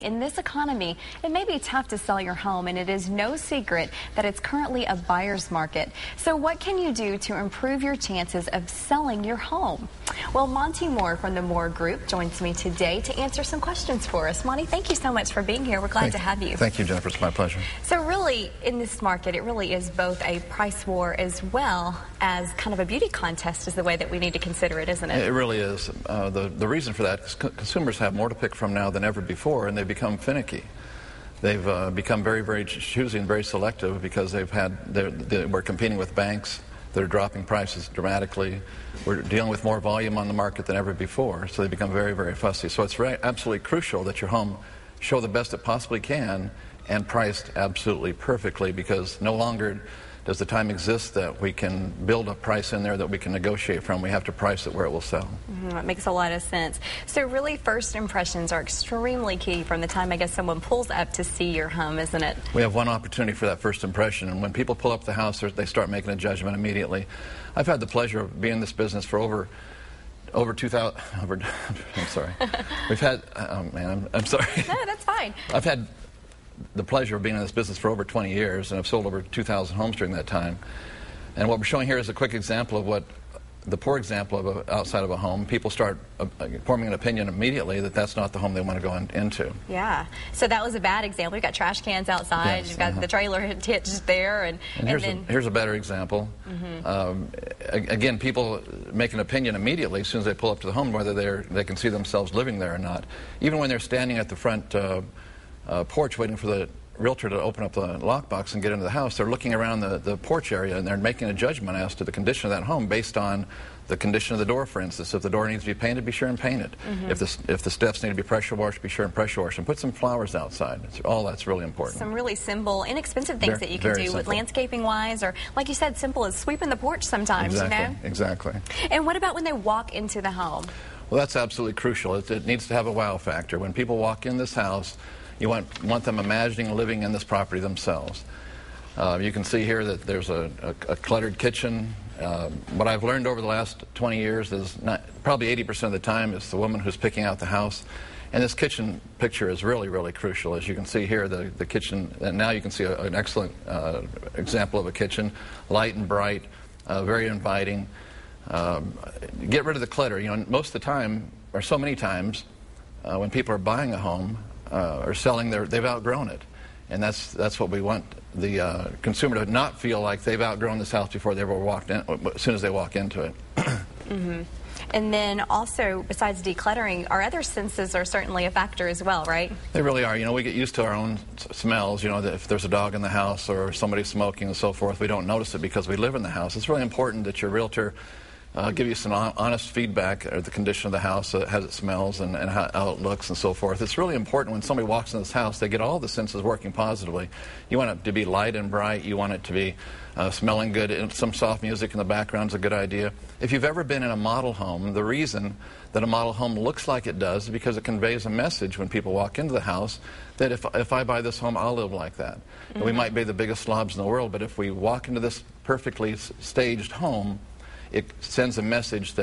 In this economy, it may be tough to sell your home, and it is no secret that it's currently a buyer's market. So what can you do to improve your chances of selling your home? Well, Monte Mohr from the Mohr Group joins me today to answer some questions for us. Monte, thank you so much for being here. We're glad to have you. Thank you, Jennifer. It's my pleasure. So really, in this market, it really is both a price war as well as kind of a beauty contest is the way that we need to consider it, isn't it? It really is. The reason for that is consumers have more to pick from now than ever before, and they've become finicky. They've become very choosy and very selective because we're competing with banks that are dropping prices dramatically. We're dealing with more volume on the market than ever before, so they become very fussy. So it's absolutely crucial that your home show the best it possibly can and priced absolutely perfectly, because no longer does the time exist that we can build a price in there that we can negotiate from. We have to price it where it will sell. That makes a lot of sense. So really, first impressions are extremely key from the time, I guess, someone pulls up to see your home, isn't it? We have one opportunity for that first impression, and when people pull up the house, they start making a judgment immediately. I've had the pleasure of being in this business for over 2,000. I'm sorry. We've had. Oh man, I'm sorry. No, that's fine. I've had the pleasure of being in this business for over 20 years, and I've sold over 2,000 homes during that time. And what we're showing here is a quick example of what the poor example of outside of a home. People start forming an opinion immediately that that's not the home they want to go into. Yeah. So that was a bad example. You've got trash cans outside. Yes, you've got the trailer hitched there, and here's a better example. Again, people make an opinion immediately as soon as they pull up to the home, whether they can see themselves living there or not. Even when they're standing at the front porch waiting for the realtor to open up the lockbox and get into the house, they're looking around the porch area and they're making a judgment as to the condition of that home based on the condition of the door, for instance. If the door needs to be painted, be sure and paint it. If the steps need to be pressure washed, be sure and pressure wash, and put some flowers outside. All that's really important. Some really simple, inexpensive things that you can do with landscaping wise, or like you said, simple as sweeping the porch sometimes. Exactly, you know? Exactly. And what about when they walk into the home? Well, that's absolutely crucial. It needs to have a wow factor. When people walk in this house, you want them imagining living in this property themselves. You can see here that there's a cluttered kitchen. What I've learned over the last 20 years is probably 80% of the time it's the woman who's picking out the house. And this kitchen picture is really crucial. As you can see here, the kitchen, and now you can see an excellent example of a kitchen, light and bright, very inviting. Get rid of the clutter. You know, most of the time, or so many times, when people are buying a home, or selling, they've outgrown it, and that's what we want the consumer to not feel like they've outgrown this house before they ever walked in, as soon as they walk into it. And then also, besides decluttering, our other senses are certainly a factor as well, right? They really are. You know, we get used to our own smells. You know, that if there's a dog in the house or somebody smoking and so forth, we don't notice it because we live in the house. It's really important that your realtor give you some honest feedback of the condition of the house, how it smells and how it looks and so forth. It's really important when somebody walks in this house, they get all the senses working positively. You want it to be light and bright. You want it to be smelling good. And some soft music in the background is a good idea. If you've ever been in a model home, the reason that a model home looks like it does is because it conveys a message when people walk into the house that if I buy this home, I'll live like that. And we might be the biggest slobs in the world, but if we walk into this perfectly staged home, it sends a message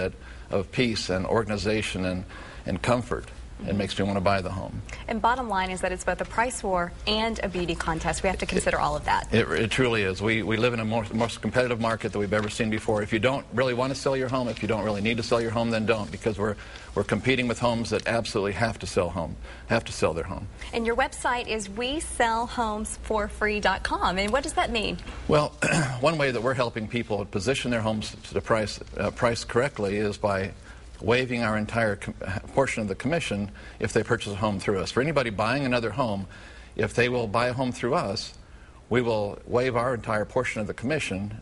of peace and organization and comfort. It makes me want to buy the home. And bottom line is that it's both a price war and a beauty contest. We have to consider all of that. It truly is. We live in a most competitive market that we've ever seen before. If you don't really want to sell your home, if you don't really need to sell your home, then don't, because we're competing with homes that absolutely have to sell their home. And your website is WeSellHomesForFree.com. And what does that mean? Well, one way that we're helping people position their homes to price correctly is by waiving our entire portion of the commission if they purchase a home through us. For anybody buying another home, if they will buy a home through us, we will waive our entire portion of the commission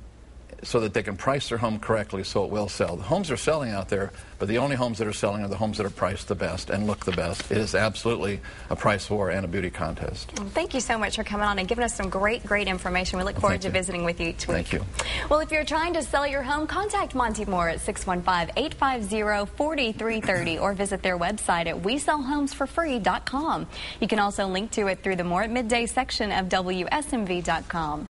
so that they can price their home correctly so it will sell. The homes are selling out there, but the only homes that are selling are the homes that are priced the best and look the best. It is absolutely a price war and a beauty contest. Well, thank you so much for coming on and giving us some great information. We look forward to visiting with you each week. Thank you. Well, if you're trying to sell your home, contact Monte Mohr at 615-850-4330 or visit their website at WeSellHomesForFree.com. You can also link to it through the More at Midday section of WSMV.com.